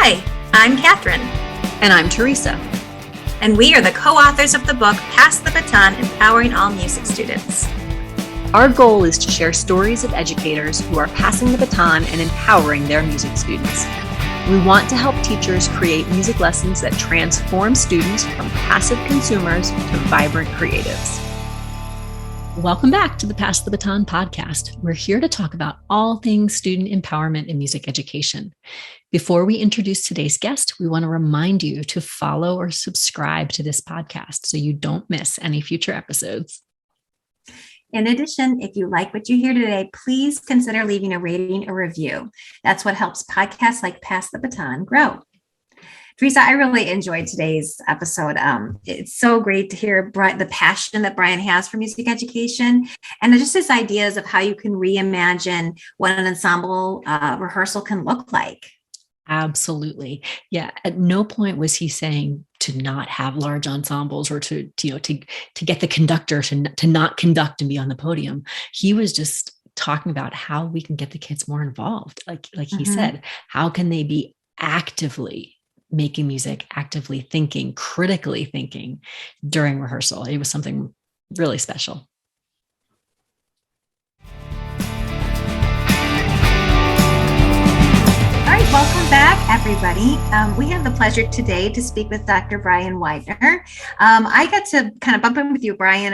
Hi, I'm Kathryn. And I'm Theresa. And we are the co-authors of the book, Pass the Baton, Empowering All Music Students. Our goal is to share stories of educators who are passing the baton and empowering their music students. We want to help teachers create music lessons that transform students from passive consumers to vibrant creatives. Welcome back to the Pass the Baton podcast. We're here to talk about all things student empowerment in music education. Before we introduce today's guest, we want to remind you to follow or subscribe to this podcast so you don't miss any future episodes. In addition, if you like what you hear today, please consider leaving a rating or review. That's what helps podcasts like Pass the Baton grow. Theresa, I really enjoyed today's episode. It's so great to hear the passion that Brian has for music education and just his ideas of how you can reimagine what an ensemble rehearsal can look like. Absolutely. Yeah. At no point was he saying to not have large ensembles or to get the conductor to not conduct and be on the podium. He was just talking about how we can get the kids more involved. Like he said, how can they be actively making music, actively thinking, critically thinking during rehearsal? It was something really special. All right, welcome back, everybody. We have the pleasure today to speak with Dr. Brian Weidner. I got to kind of bump in with you, Brian.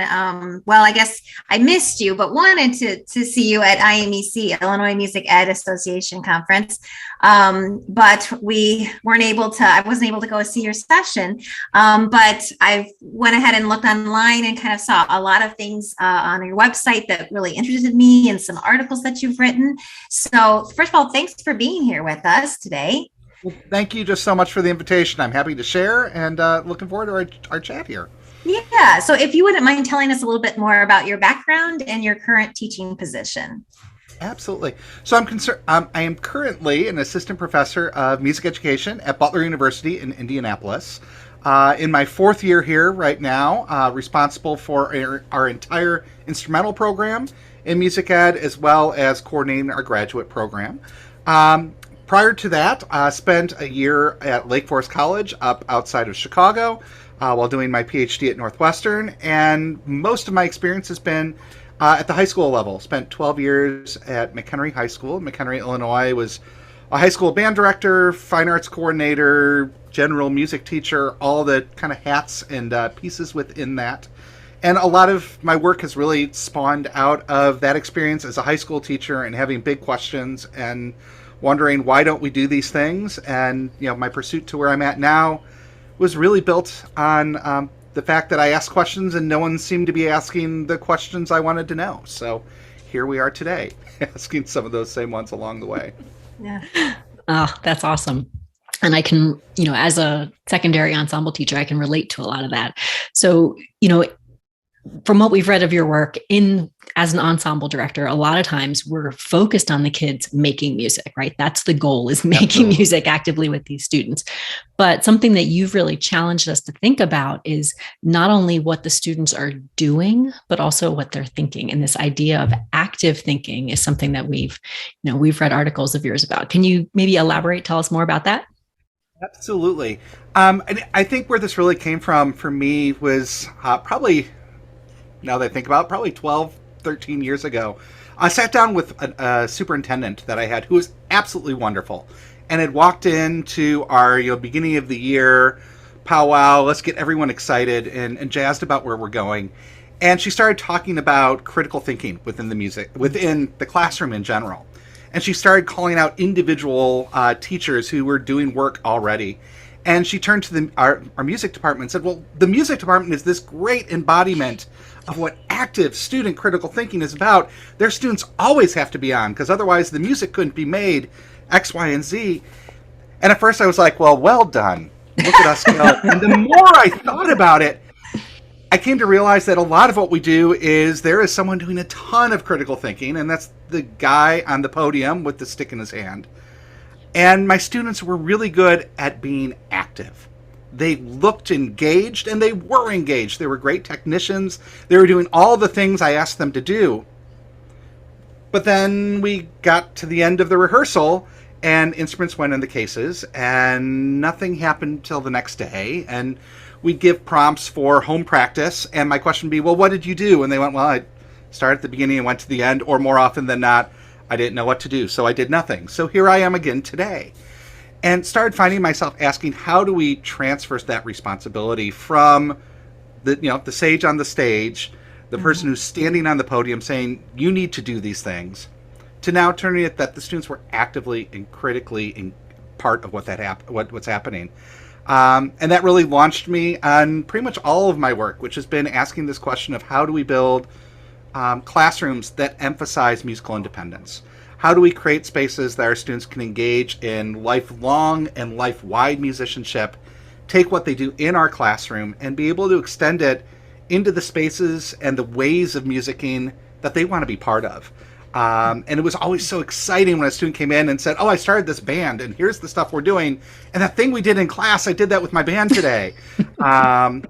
Well, I guess I missed you, but wanted to see you at IMEC, Illinois Music Ed Association Conference. But we weren't able to, I wasn't able to go see your session. But I went ahead and looked online and kind of saw a lot of things on your website that really interested me and some articles that you've written. So first of all, thanks for being here with us today. Well, thank you just so much for the invitation. I'm happy to share and looking forward to our chat here. Yeah. So if you wouldn't mind telling us a little bit more about your background and your current teaching position. Absolutely. So I am currently an assistant professor of music education at Butler University in Indianapolis. In my fourth year here right now, responsible for our entire instrumental program in music ed, as well as coordinating our graduate program. Prior to that, I spent a year at Lake Forest College up outside of Chicago while doing my PhD at Northwestern. And most of my experience has been at the high school level. Spent 12 years at McHenry High School. McHenry, Illinois, was a high school band director, fine arts coordinator, general music teacher, all the kind of hats and pieces within that. And a lot of my work has really spawned out of that experience as a high school teacher and having big questions and wondering why don't we do these things. And my pursuit to where I'm at now was really built on the fact that I asked questions and no one seemed to be asking the questions I wanted to know. So here we are today, asking some of those same ones along the way. Yeah. Oh, that's awesome. And I can, as a secondary ensemble teacher, I can relate to a lot of that. So, from what we've read of your work as an ensemble director, a lot of times we're focused on the kids making music, right? That's the goal, is making music actively with these students. But something that you've really challenged us to think about is not only what the students are doing, but also what they're thinking. And this idea of active thinking is something that we've read articles of yours about. Can you maybe elaborate, tell us more about that? Absolutely. And I think where this really came from for me was probably, now that I think about it, probably 12, 13 years ago. I sat down with a superintendent that I had who was absolutely wonderful and had walked into our beginning of the year powwow, let's get everyone excited and jazzed about where we're going. And she started talking about critical thinking within the classroom in general. And she started calling out individual teachers who were doing work already. And she turned to our music department and said, well, the music department is this great embodiment of what active student critical thinking is about. Their students always have to be on, because otherwise the music couldn't be made X, Y, and Z. And at first I was like, well done. Look at us go. And the more I thought about it, I came to realize that a lot of what we do is there is someone doing a ton of critical thinking, and that's the guy on the podium with the stick in his hand. And my students were really good at being active. They looked engaged, and they were engaged. They were great technicians. They were doing all the things I asked them to do. But then we got to the end of the rehearsal, and instruments went in the cases, and nothing happened till the next day. And we'd give prompts for home practice, and my question would be, well, what did you do? And they went, well, I started at the beginning and went to the end, or more often than not, I didn't know what to do, so I did nothing. So here I am again today. And started finding myself asking, how do we transfer that responsibility from the sage on the stage, the person who's standing on the podium saying, you need to do these things, to now turning it that the students were actively and critically in part of what's happening. And that really launched me on pretty much all of my work, which has been asking this question of how do we build classrooms that emphasize musical independence? How do we create spaces that our students can engage in lifelong and life-wide musicianship, take what they do in our classroom, and be able to extend it into the spaces and the ways of musicking that they want to be part of? And it was always so exciting when a student came in and said, oh, I started this band, and here's the stuff we're doing. And that thing we did in class, I did that with my band today. And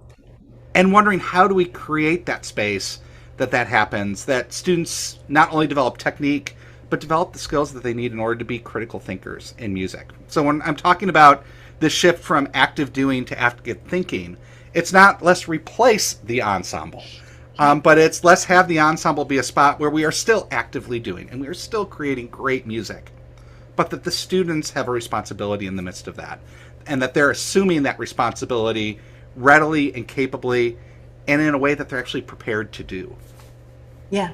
wondering, how do we create that space that happens, that students not only develop technique, but develop the skills that they need in order to be critical thinkers in music. So when I'm talking about the shift from active doing to active thinking, it's not let's replace the ensemble, but it's let's have the ensemble be a spot where we are still actively doing and we are still creating great music, but that the students have a responsibility in the midst of that, and that they're assuming that responsibility readily and capably and in a way that they're actually prepared to do. Yeah.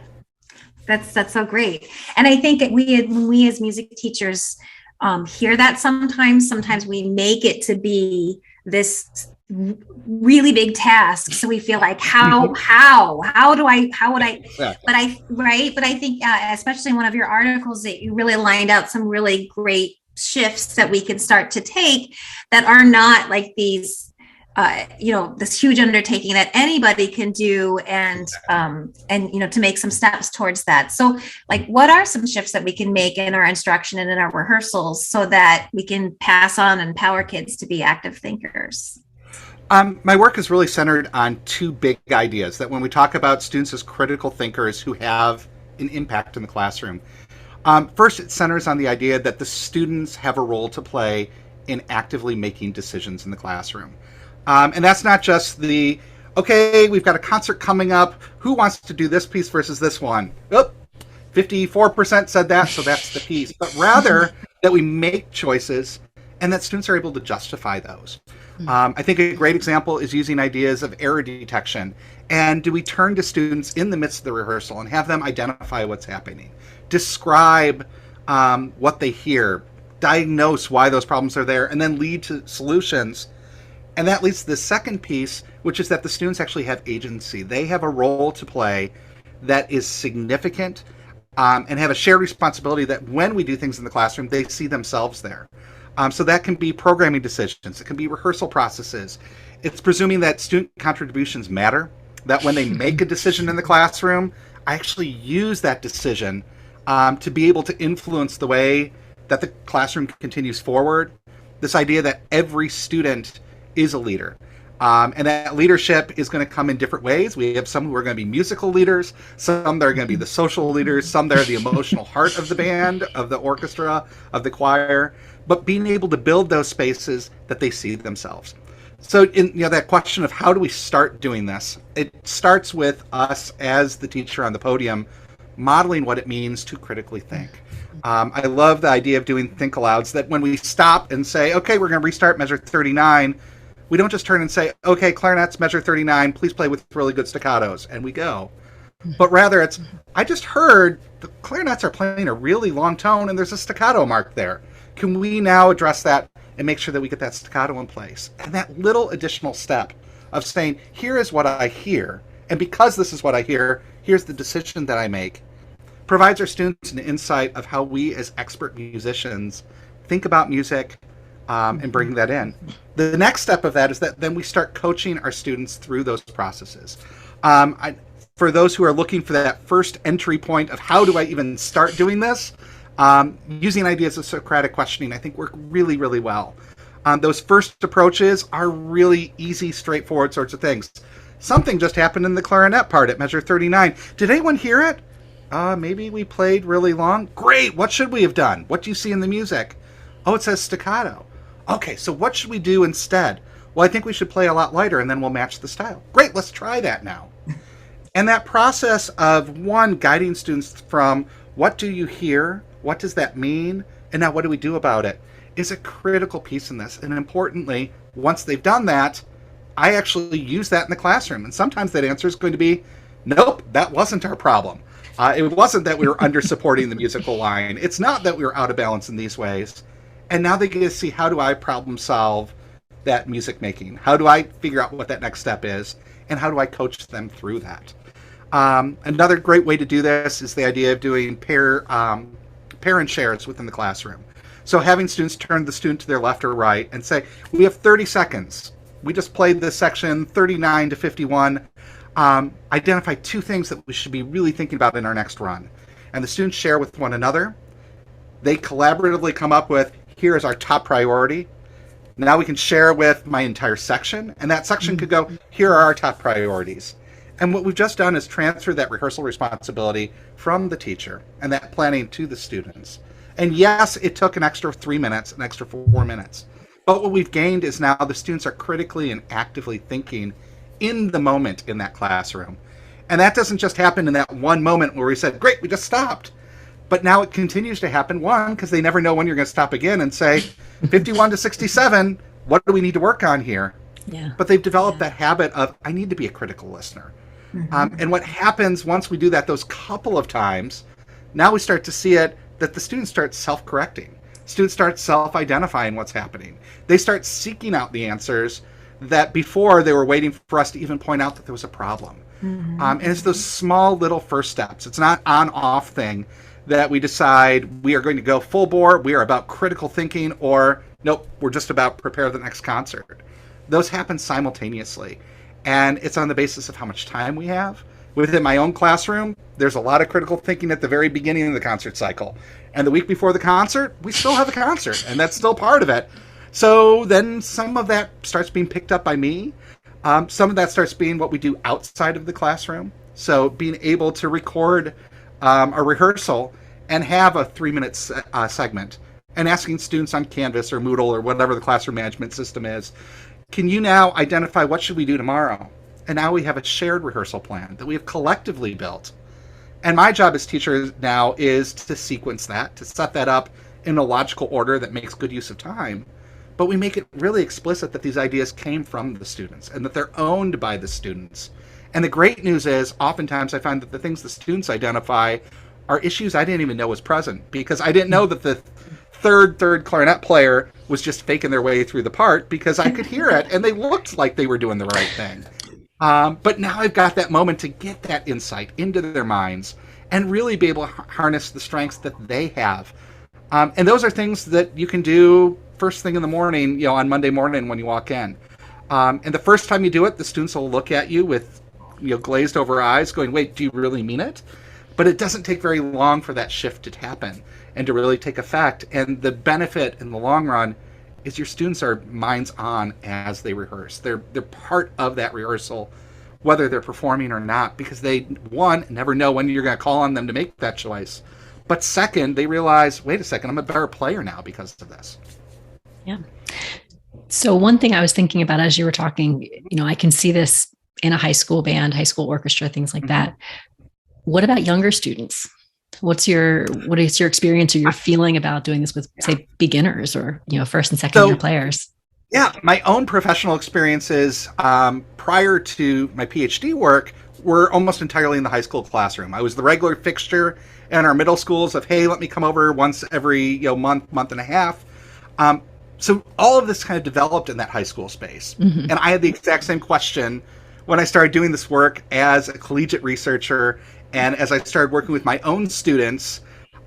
That's so great. And I think that we as music teachers hear that sometimes we make it to be this really big task. So we feel like, how would I, Yeah. but I think, especially in one of your articles, that you really lined out some really great shifts that we can start to take that are not like these, this huge undertaking that anybody can do, and to make some steps towards that. So like, what are some shifts that we can make in our instruction and in our rehearsals so that we can pass on and empower kids to be active thinkers? My work is really centered on two big ideas that when we talk about students as critical thinkers who have an impact in the classroom. First, it centers on the idea that the students have a role to play in actively making decisions in the classroom. And that's not just okay, we've got a concert coming up. Who wants to do this piece versus this one? Oh, 54% said that, so that's the piece. But rather that we make choices and that students are able to justify those. I think a great example is using ideas of error detection. And do we turn to students in the midst of the rehearsal and have them identify what's happening, describe what they hear, diagnose why those problems are there, and then lead to solutions. And that leads to the second piece, which is that the students actually have agency. They have a role to play that is significant, and have a shared responsibility that when we do things in the classroom, they see themselves there. So that can be programming decisions. It can be rehearsal processes. It's presuming that student contributions matter, that when they make a decision in the classroom, I actually use that decision to be able to influence the way that the classroom continues forward. This idea that every student is a leader. And that leadership is going to come in different ways. We have some who are going to be musical leaders, some that are going to be the social leaders, some that are the emotional heart of the band, of the orchestra, of the choir, but being able to build those spaces that they see themselves. So in that question of how do we start doing this, it starts with us as the teacher on the podium modeling what it means to critically think. I love the idea of doing think alouds, that when we stop and say, okay, we're going to restart measure 39, we don't just turn and say, okay, clarinets, measure 39, please play with really good staccatos, and we go. But rather it's, I just heard the clarinets are playing a really long tone and there's a staccato mark there. Can we now address that and make sure that we get that staccato in place? And that little additional step of saying, here is what I hear, and because this is what I hear, here's the decision that I make, provides our students an insight of how we as expert musicians think about music, and bring that in. The next step of that is that then we start coaching our students through those processes. For those who are looking for that first entry point of how do I even start doing this, using ideas of Socratic questioning, I think work really, really well. Those first approaches are really easy, straightforward sorts of things. Something just happened in the clarinet part at measure 39. Did anyone hear it? Maybe we played really long. Great, what should we have done? What do you see in the music? Oh, it says staccato. Okay, so what should we do instead? Well, I think we should play a lot lighter and then we'll match the style. Great, let's try that now. And that process of, one, guiding students from what do you hear, what does that mean, and now what do we do about it, is a critical piece in this. And importantly, once they've done that, I actually use that in the classroom. And sometimes that answer is going to be, nope, that wasn't our problem. It wasn't that we were under supporting the musical line. It's not that we were out of balance in these ways. And now they get to see, how do I problem solve that music making? How do I figure out what that next step is? And how do I coach them through that? Another great way to do this is the idea of doing pair and shares within the classroom. So having students turn the student to their left or right and say, we have 30 seconds. We just played this section 39 to 51. Identify two things that we should be really thinking about in our next run. And the students share with one another. They collaboratively come up with, here is our top priority. Now we can share with my entire section. And that section could go, here are our top priorities. And what we've just done is transfer that rehearsal responsibility from the teacher and that planning to the students. And yes, it took an extra 3 minutes, an extra 4 minutes. But what we've gained is now the students are critically and actively thinking in the moment in that classroom. And that doesn't just happen in that one moment where we said, great, we just stopped. But now it continues to happen, one, because they never know when you're going to stop again and say, 51 to 67, what do we need to work on here? Yeah. But they've developed that habit of, I need to be a critical listener. And what happens once we do that those couple of times, now we start to see it that the students start self-correcting. Students start self-identifying what's happening. They start seeking out the answers that before they were waiting for us to even point out that there was a problem. And it's those small little first steps. It's not on-off thing that we decide we are going to go full bore, we are about critical thinking, or nope, we're just about prepare the next concert. Those happen simultaneously. And it's on the basis of how much time we have. Within my own classroom, there's a lot of critical thinking at the very beginning of the concert cycle. And the week before the concert, we still have the concert, and that's still part of it. So then some of that starts being picked up by me. Some of that starts being what we do outside of the classroom. So being able to record a rehearsal and have a 3-minute segment and asking students on Canvas or Moodle or whatever the classroom management system is, can you now identify what should we do tomorrow? And now we have a shared rehearsal plan that we have collectively built. And my job as teacher now is to sequence that, to set that up in a logical order that makes good use of time. But we make it really explicit that these ideas came from the students and that they're owned by the students. And the great news is, oftentimes I find that the things the students identify are issues I didn't even know was present, because I didn't know that the third clarinet player was just faking their way through the part, because I could hear it and they looked like they were doing the right thing. But now I've got that moment to get that insight into their minds and really be able to harness the strengths that they have. And those are things that you can do first thing in the morning, on Monday morning when you walk in. And the first time you do it, the students will look at you with glazed over eyes going, wait, do you really mean it? But it doesn't take very long for that shift to happen and to really take effect. And the benefit in the long run is your students are minds on as they rehearse. They're part of that rehearsal, whether they're performing or not, because they, one, never know when you're going to call on them to make that choice. But second, they realize, wait a second, I'm a better player now because of this. Yeah. So one thing I was thinking about as you were talking, I can see this in a high school band, high school orchestra, things like that. What about younger students? What is your experience or your feeling about doing this with, say, beginners or, first and second year players? Yeah, my own professional experiences prior to my PhD work were almost entirely in the high school classroom. I was the regular fixture in our middle schools of, hey, let me come over once every month and a half. So all of this kind of developed in that high school space. And I had the exact same question when I started doing this work as a collegiate researcher, and as I started working with my own students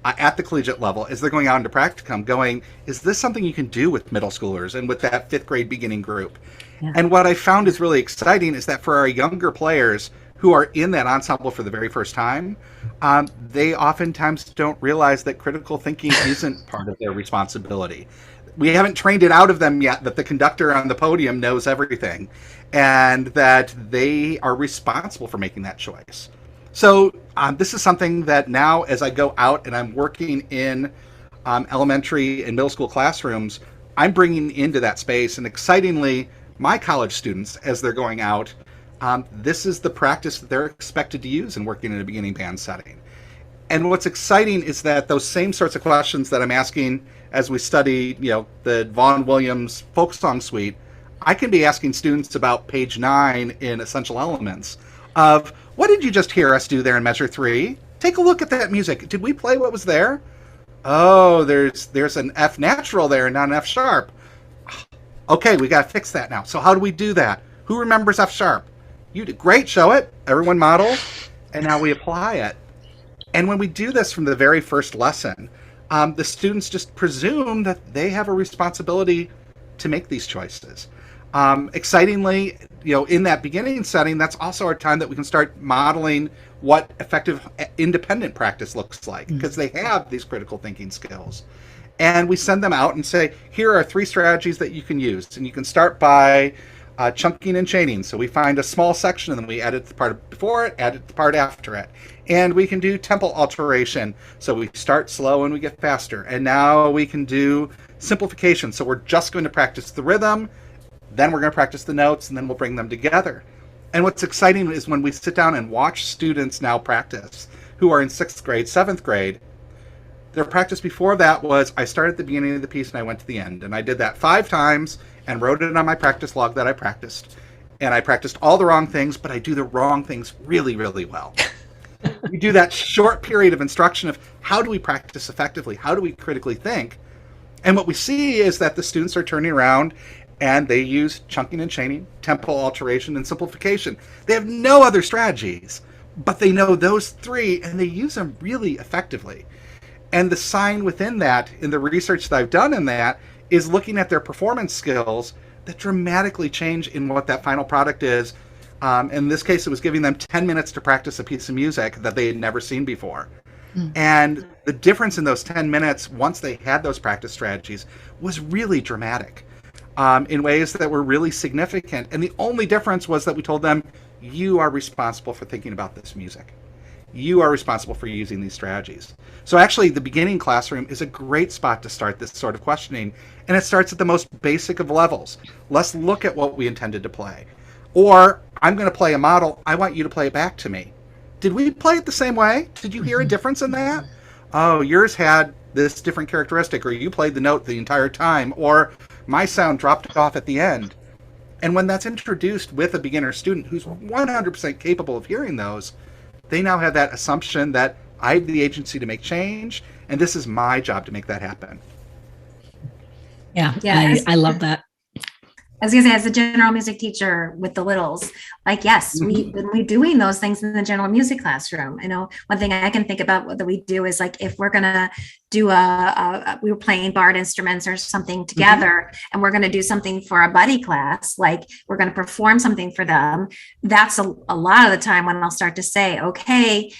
at the collegiate level, as they're going out into practicum, going, is this something you can do with middle schoolers and with that 5th grade beginning group? Yeah. And what I found is really exciting is that for our younger players who are in that ensemble for the very first time, they oftentimes don't realize that critical thinking isn't part of their responsibility. We haven't trained it out of them yet that the conductor on the podium knows everything and that they are responsible for making that choice. So this is something that now as I go out and I'm working in elementary and middle school classrooms, I'm bringing into that space. And excitingly, my college students, as they're going out, this is the practice that they're expected to use in working in a beginning band setting. And what's exciting is that those same sorts of questions that I'm asking as we study, the Vaughan Williams folk song suite, I can be asking students about page 9 in Essential Elements of, what did you just hear us do there in measure 3? Take a look at that music. Did we play what was there? Oh, there's an F natural there and not an F sharp. Okay, we got to fix that now. So how do we do that? Who remembers F sharp? You did great. Show it. Everyone model. And now we apply it. And when we do this from the very first lesson, the students just presume that they have a responsibility to make these choices. Excitingly, in that beginning setting, that's also our time that we can start modeling what effective independent practice looks like, because they have these critical thinking skills. And we send them out and say, here are 3 strategies that you can use. And you can start by chunking and chaining. So we find a small section and then we edit the part before it, edit the part after it. And we can do tempo alteration. So we start slow and we get faster. And now we can do simplification. So we're just going to practice the rhythm, then we're going to practice the notes, and then we'll bring them together. And what's exciting is when we sit down and watch students now practice who are in 6th grade, 7th grade, their practice before that was, I started at the beginning of the piece and I went to the end. And I did that 5 times and wrote it on my practice log that I practiced. And I practiced all the wrong things, but I do the wrong things really, really well. We do that short period of instruction of how do we practice effectively? How do we critically think? And what we see is that the students are turning around and they use chunking and chaining, tempo alteration, and simplification. They have no other strategies, but they know those 3 and they use them really effectively. And the sign within that, in the research that I've done in that, is looking at their performance skills that dramatically change in what that final product is. In this case, it was giving them 10 minutes to practice a piece of music that they had never seen before. And the difference in those 10 minutes, once they had those practice strategies, was really dramatic in ways that were really significant. And the only difference was that we told them, you are responsible for thinking about this music. You are responsible for using these strategies. So actually, the beginning classroom is a great spot to start this sort of questioning. And it starts at the most basic of levels. Let's look at what we intended to play. Or, I'm going to play a model. I want you to play it back to me. Did we play it the same way? Did you hear a difference in that? Oh, yours had this different characteristic, or you played the note the entire time, or my sound dropped off at the end. And when that's introduced with a beginner student who's 100% capable of hearing those, they now have that assumption that I have the agency to make change, and this is my job to make that happen. Yeah. I love that. I was gonna say, as a general music teacher with the littles, like, yes, when we're doing those things in the general music classroom. I know one thing I can think about that we do is, like, if we're gonna do we were playing barred instruments or something together, and we're gonna do something for a buddy class, like we're gonna perform something for them. That's a lot of the time when I'll start to say, okay,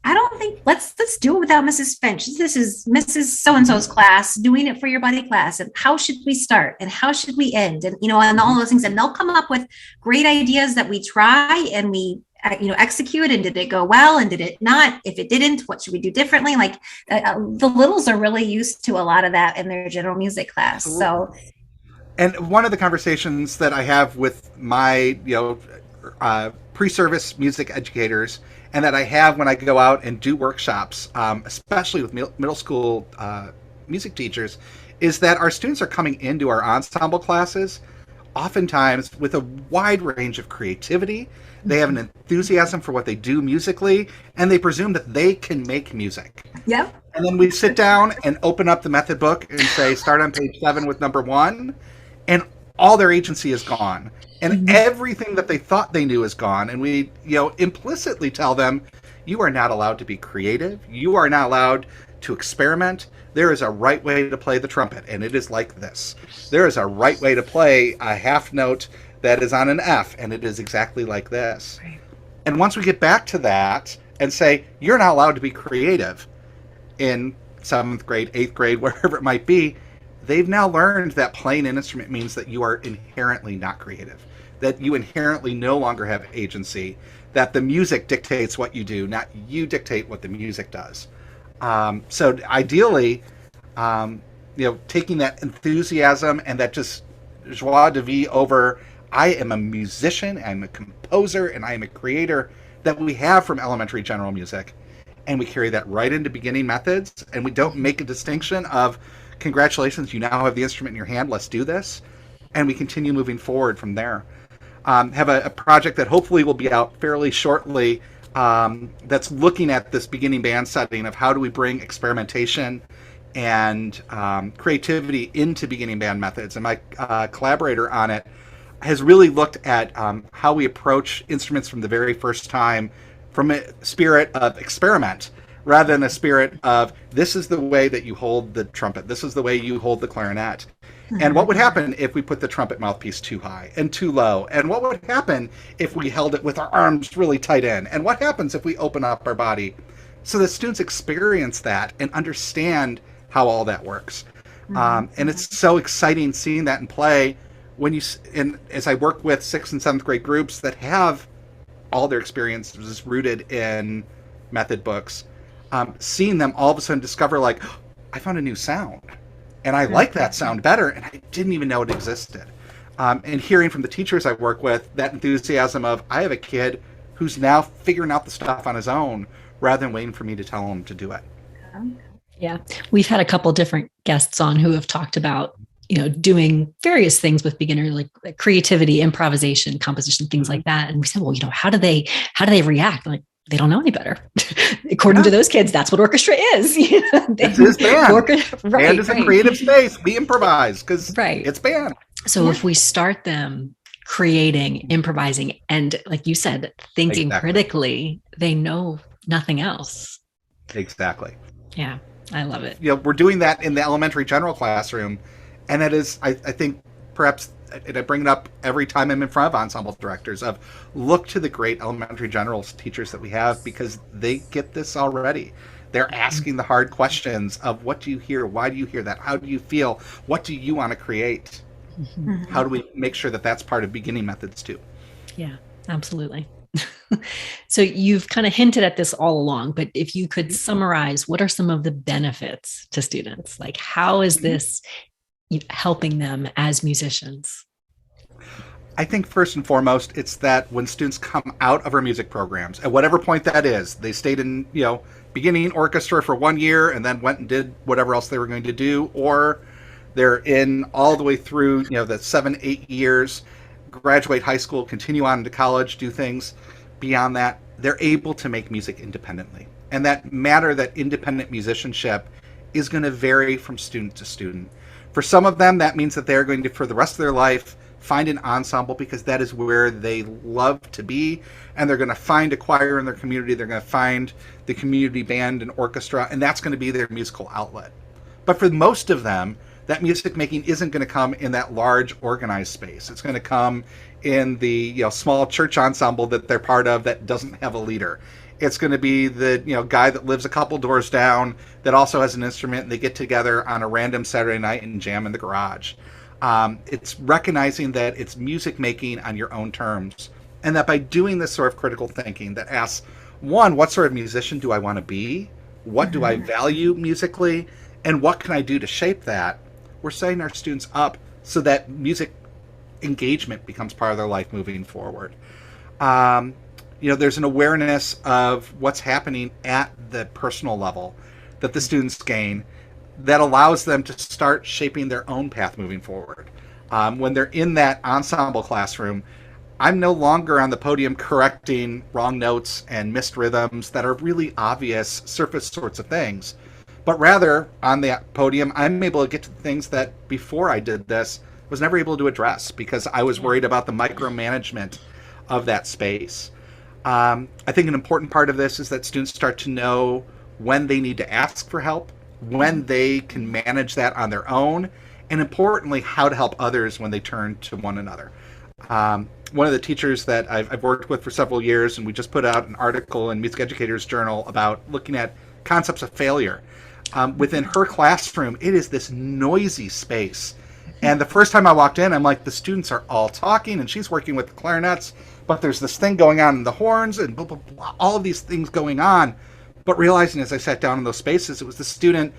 I don't think let's do it without Mrs. Finch. This is Mrs. So-and-so's class doing it for your buddy class. And how should we start? And how should we end? And, and all those things. And they'll come up with great ideas that we try and we, execute. And did it go well? And did it not? If it didn't, what should we do differently? Like the littles are really used to a lot of that in their general music class. So. And one of the conversations that I have with my, pre-service music educators, and that I have when I go out and do workshops, especially with middle school music teachers, is that our students are coming into our ensemble classes oftentimes with a wide range of creativity. They have an enthusiasm for what they do musically, and they presume that they can make music. Yep. And then we sit down and open up the method book and say, start on page 7 with number 1, and all their agency is gone. And everything that they thought they knew is gone. And we, implicitly tell them, you are not allowed to be creative. You are not allowed to experiment. There is a right way to play the trumpet, and it is like this. There is a right way to play a half note that is on an F, and it is exactly like this. Right. And once we get back to that and say, you're not allowed to be creative in 7th grade, 8th grade, wherever it might be, they've now learned that playing an instrument means that you are inherently not creative, that you inherently no longer have agency, that the music dictates what you do, not you dictate what the music does. So ideally, taking that enthusiasm and that just joie de vivre over, I am a musician, I'm a composer, and I am a creator, that we have from elementary general music. And we carry that right into beginning methods, and we don't make a distinction of, congratulations, you now have the instrument in your hand, let's do this. And we continue moving forward from there. Have a project that hopefully will be out fairly shortly, that's looking at this beginning band setting of how do we bring experimentation and creativity into beginning band methods. And my collaborator on it has really looked at how we approach instruments from the very first time from a spirit of experiment rather than a spirit of, this is the way that you hold the trumpet, this is the way you hold the clarinet. And what would happen if we put the trumpet mouthpiece too high and too low? And what would happen if we held it with our arms really tight in? And what happens if we open up our body? So that students experience that and understand how all that works. And it's so exciting seeing that in play when as I work with 6th and 7th grade groups that have all their experiences rooted in method books, seeing them all of a sudden discover, like, oh, I found a new sound. And I like that sound better, and I didn't even know it existed. And hearing from the teachers I work with, that enthusiasm of, I have a kid who's now figuring out the stuff on his own rather than waiting for me to tell him to do it. Yeah. We've had a couple different guests on who have talked about, doing various things with beginner, like creativity, improvisation, composition, things like that. And we said, well, how do they react? Like, they don't know any better. According to those kids, that's what orchestra is. This is band. Band is a creative space. We improvise because it's band. So if we start them creating, improvising, and like you said, thinking critically, they know nothing else. Exactly. Yeah, I love it. We're doing that in the elementary general classroom. And that is, I think, perhaps, and I bring it up every time I'm in front of ensemble directors, of look to the great elementary general teachers that we have, because they get this already. They're asking the hard questions of, what do you hear? Why do you hear that? How do you feel? What do you want to create? How do we make sure that that's part of beginning methods too? Yeah, absolutely. So you've kind of hinted at this all along, but if you could summarize, what are some of the benefits to students? Like, how is this helping them as musicians? I think first and foremost, it's that when students come out of our music programs, at whatever point that is, they stayed in, beginning orchestra for 1 year and then went and did whatever else they were going to do, or they're in all the way through, the 7-8 years, graduate high school, continue on into college, do things beyond that, they're able to make music independently. And that independent musicianship is going to vary from student to student. For some of them, that means that they're going to, for the rest of their life, find an ensemble because that is where they love to be, and they're going to find a choir in their community, they're going to find the community band and orchestra, and that's going to be their musical outlet. But for most of them, that music making isn't going to come in that large organized space. It's going to come in the small church ensemble that they're part of that doesn't have a leader. It's going to be the guy that lives a couple doors down that also has an instrument, and they get together on a random Saturday night and jam in the garage. It's recognizing that it's music making on your own terms, and that by doing this sort of critical thinking that asks, one, what sort of musician do I want to be? What do I value musically? And what can I do to shape that? We're setting our students up so that music engagement becomes part of their life moving forward. There's an awareness of what's happening at the personal level that the students gain that allows them to start shaping their own path moving forward. When they're in that ensemble classroom, I'm no longer on the podium correcting wrong notes and missed rhythms that are really obvious surface sorts of things. But rather, on the podium, I'm able to get to things that before I did this, was never able to address because I was worried about the micromanagement of that space. I think an important part of this is that students start to know when they need to ask for help, when they can manage that on their own, and importantly, how to help others when they turn to one another. One of the teachers that I've worked with for several years, and we just put out an article in Music Educators Journal about looking at concepts of failure. Within her classroom, it is this noisy space. And the first time I walked in, I'm like, the students are all talking, and she's working with the clarinets, but there's this thing going on in the horns, and blah, blah, blah, all of these things going on. But realizing as I sat down in those spaces, it was the student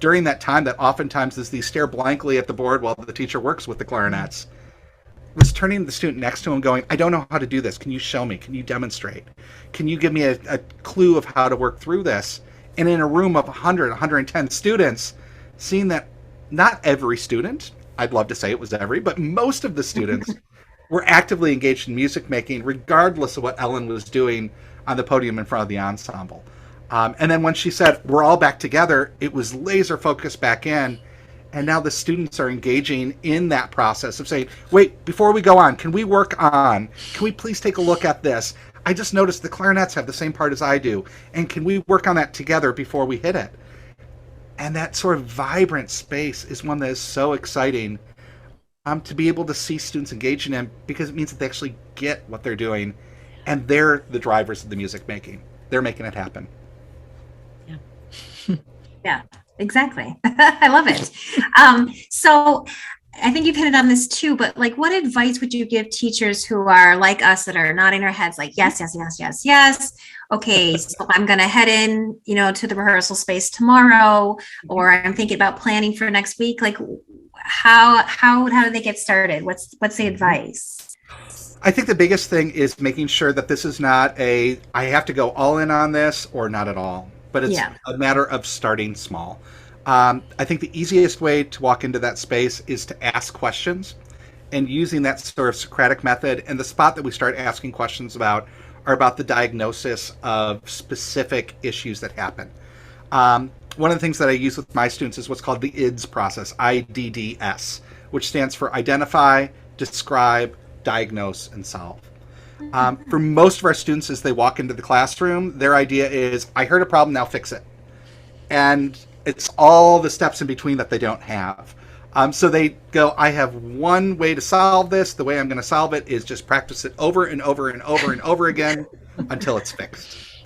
during that time that oftentimes is the stare blankly at the board while the teacher works with the clarinets, was turning to the student next to him going, I don't know how to do this. Can you show me? Can you demonstrate? Can you give me a clue of how to work through this? And in a room of 100, 110 students, seeing that not every student, I'd love to say it was every, but most of the students were actively engaged in music making, regardless of what Ellen was doing on the podium in front of the ensemble. And then when she said, we're all back together, it was laser focused back in. And now the students are engaging in that process of saying, wait, before we go on, can we work on, can we please take a look at this? I just noticed the clarinets have the same part as I do. And can we work on that together before we hit it? And that sort of vibrant space is one that is so exciting to be able to see students engaging in, because it means that they actually get what they're doing. And they're the drivers of the music making. They're making it happen. Yeah, exactly. I love it. So I think you've hit it on this too, but like, what advice would you give teachers who are like us, that are nodding their heads like, yes, yes, yes, yes, yes. Okay, so I'm going to head in, to the rehearsal space tomorrow, or I'm thinking about planning for next week. Like, how do they get started? What's the advice? I think the biggest thing is making sure that this is not I have to go all in on this or not at all. But it's a matter of starting small. I think the easiest way to walk into that space is to ask questions, and using that sort of Socratic method. And the spot that we start asking questions about are about the diagnosis of specific issues that happen. One of the things that I use with my students is what's called the IDS process, IDDS, which stands for identify, describe, diagnose, and solve. For most of our students, as they walk into the classroom, their idea is, I heard a problem, now fix it. And it's all the steps in between that they don't have. So they go, I have one way to solve this. The way I'm going to solve it is just practice it over and over and over and over again until it's fixed.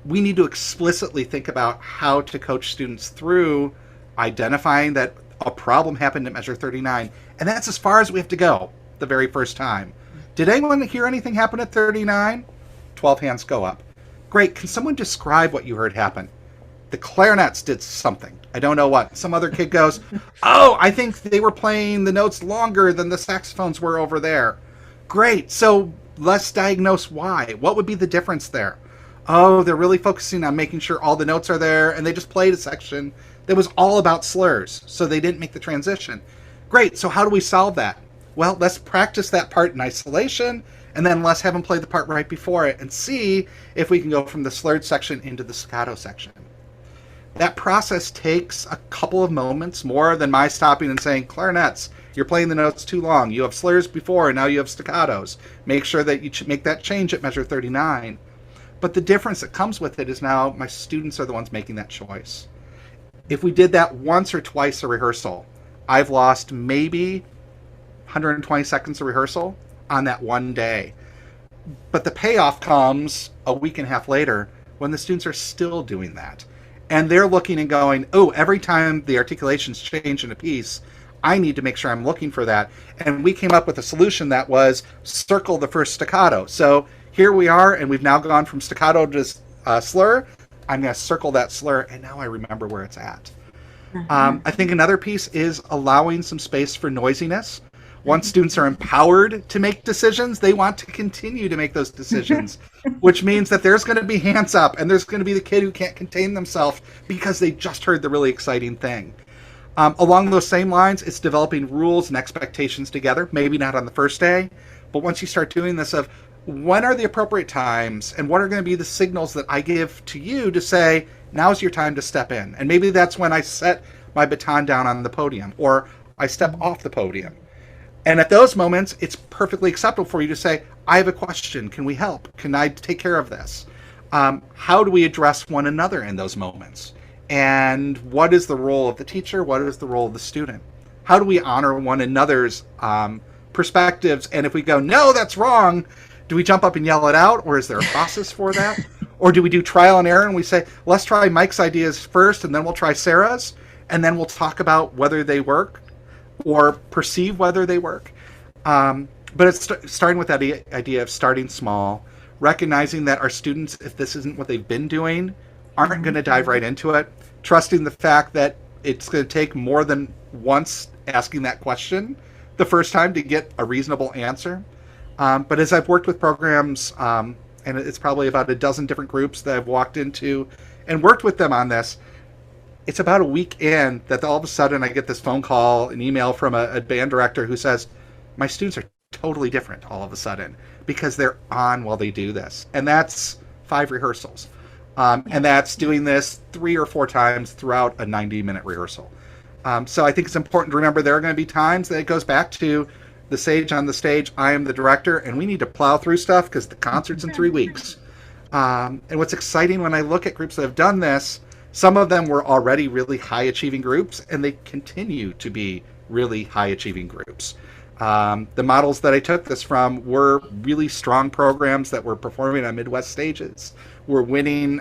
We need to explicitly think about how to coach students through identifying that a problem happened at measure 39. And that's as far as we have to go the very first time. Did anyone hear anything happen at 39? 12 hands go up. Great. Can someone describe what you heard happen? The clarinets did something. I don't know what. Some other kid goes, oh, I think they were playing the notes longer than the saxophones were over there. Great. So let's diagnose why. What would be the difference there? Oh, they're really focusing on making sure all the notes are there, and they just played a section that was all about slurs, so they didn't make the transition. Great. So how do we solve that? Well, let's practice that part in isolation, and then let's have them play the part right before it and see if we can go from the slurred section into the staccato section. That process takes a couple of moments, more than my stopping and saying, clarinets, you're playing the notes too long. You have slurs before, and now you have staccatos. Make sure that you make that change at measure 39. But the difference that comes with it is now my students are the ones making that choice. If we did that once or twice a rehearsal, I've lost maybe 120 seconds of rehearsal on that one day. But the payoff comes a week and a half later when the students are still doing that. And they're looking and going, oh, every time the articulations change in a piece, I need to make sure I'm looking for that. And we came up with a solution that was circle the first staccato. So here we are, and we've now gone from staccato to slur. I'm going to circle that slur, and now I remember where it's at. I think another piece is allowing some space for noisiness. Once students are empowered to make decisions, they want to continue to make those decisions, which means that there's going to be hands up, and there's going to be the kid who can't contain themselves because they just heard the really exciting thing. Along those same lines, it's developing rules and expectations together, maybe not on the first day, but once you start doing this of when are the appropriate times and what are going to be the signals that I give to you to say, now's your time to step in. And maybe that's when I set my baton down on the podium or I step off the podium. And at those moments, it's perfectly acceptable for you to say, I have a question. Can we help? Can I take care of this? How do we address one another in those moments? And what is the role of the teacher? What is the role of the student? How do we honor one another's perspectives? And if we go, no, that's wrong, do we jump up and yell it out? Or is there a process for that? Or do we do trial and error and we say, let's try Mike's ideas first and then we'll try Sarah's and then we'll talk about whether they work or perceive whether they work. But it's starting with that idea of starting small, recognizing that our students, if this isn't what they've been doing, aren't going to dive right into it. trusting the fact that it's going to take more than once asking that question the first time to get a reasonable answer. But as I've worked with programs, and it's probably about a dozen different groups that I've walked into and worked with them on this, it's about a week in that all of a sudden I get this phone call, an email from a band director who says, my students are totally different all of a sudden because they're on while they do this. And that's 5 rehearsals. And that's doing this 3 or 4 times throughout a 90-minute rehearsal. So I think it's important to remember there are going to be times that it goes back to the sage on the stage. I am the director, and we need to plow through stuff because the concert's in 3 weeks. And what's exciting when I look at groups that have done this, some of them were already really high-achieving groups, and they continue to be really high-achieving groups. The models that I took this from were really strong programs that were performing on Midwest stages. We're winning,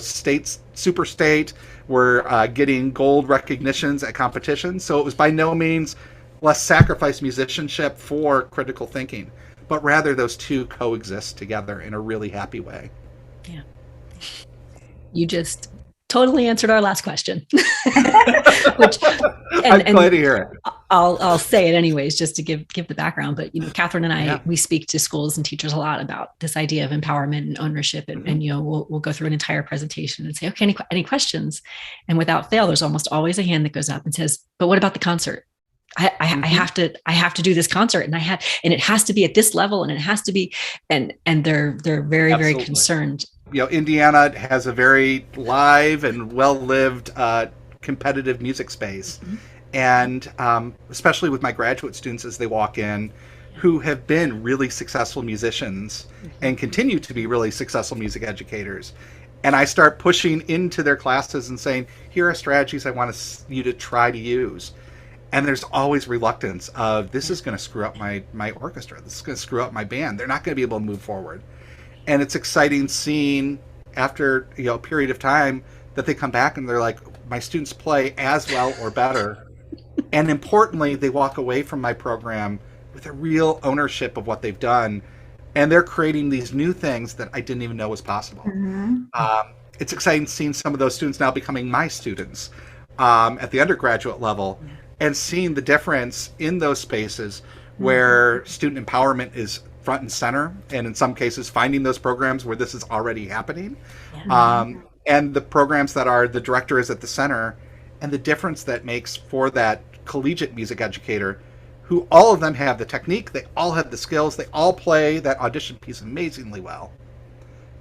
states, super state. We're getting gold recognitions at competitions. So it was by no means less sacrifice musicianship for critical thinking, but rather those two coexist together in a really happy way. Yeah. You just totally answered our last question. I'm glad to hear it. I'll say it anyways, just to give the background. But Kathryn and I, we speak to schools and teachers a lot about this idea of empowerment and ownership, and we'll go through an entire presentation and say, okay, any questions? And without fail, there's almost always a hand that goes up and says, but what about the concert? I have to do this concert, and it has to be at this level, and it has to be, and they're very, very concerned. Indiana has a very live and well-lived competitive music space. And especially with my graduate students as they walk in, who have been really successful musicians and continue to be really successful music educators. And I start pushing into their classes and saying, here are strategies I want you to try to use. And there's always reluctance of, this is going to screw up my orchestra. This is going to screw up my band. They're not going to be able to move forward. And it's exciting seeing after a period of time that they come back and they're like, my students play as well or better. And importantly, they walk away from my program with a real ownership of what they've done. And they're creating these new things that I didn't even know was possible. It's exciting seeing some of those students now becoming my students at the undergraduate level, and seeing the difference in those spaces where student empowerment is front and center, and in some cases finding those programs where this is already happening. And the programs that are the director is at the center, and the difference that makes for that collegiate music educator, who all of them have the technique, they all have the skills, they all play that audition piece amazingly well.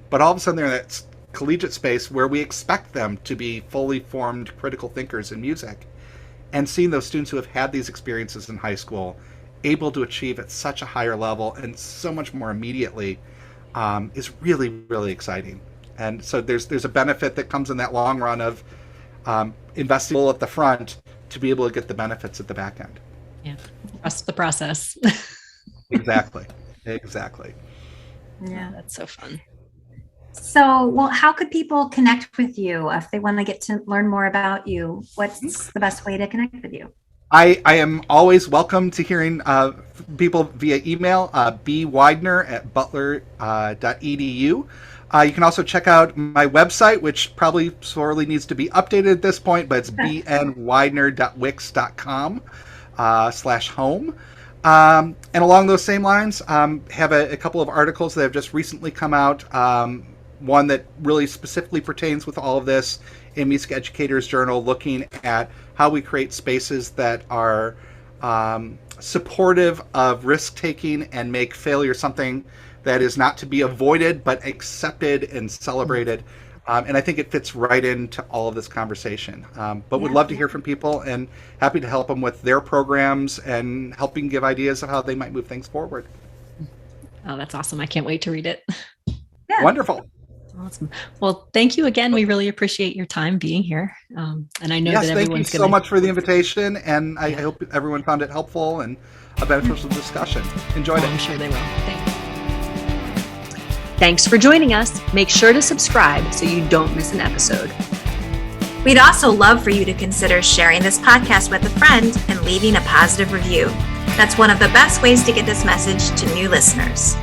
But all of a sudden they're in that collegiate space where we expect them to be fully formed critical thinkers in music. And seeing those students who have had these experiences in high school able to achieve at such a higher level and so much more immediately is really, really exciting. And so there's a benefit that comes in that long run of investing at the front to be able to get the benefits at the back end. Yeah, trust the process. Exactly. Yeah, that's so fun. So, well, how could people connect with you if they want to get to learn more about you? What's the best way to connect with you? I am always welcome to hearing people via email, bweidner@butler.edu. You can also check out my website, which probably sorely needs to be updated at this point, but it's bnweidner.wix.com/home. And along those same lines, have a couple of articles that have just recently come out. One that really specifically pertains with all of this in Music Educators Journal, looking at how we create spaces that are supportive of risk-taking and make failure something that is not to be avoided, but accepted and celebrated. And I think it fits right into all of this conversation. But would love to hear from people, and happy to help them with their programs and helping give ideas of how they might move things forward. Oh, that's awesome. I can't wait to read it. Yeah. Wonderful. Awesome. Well, thank you again. We really appreciate your time being here. And I know that everyone's thank you so much for the invitation. And I hope everyone found it helpful and a beneficial discussion. Enjoyed it. I'm sure they will. Thanks. Thanks for joining us. Make sure to subscribe so you don't miss an episode. We'd also love for you to consider sharing this podcast with a friend and leaving a positive review. That's one of the best ways to get this message to new listeners.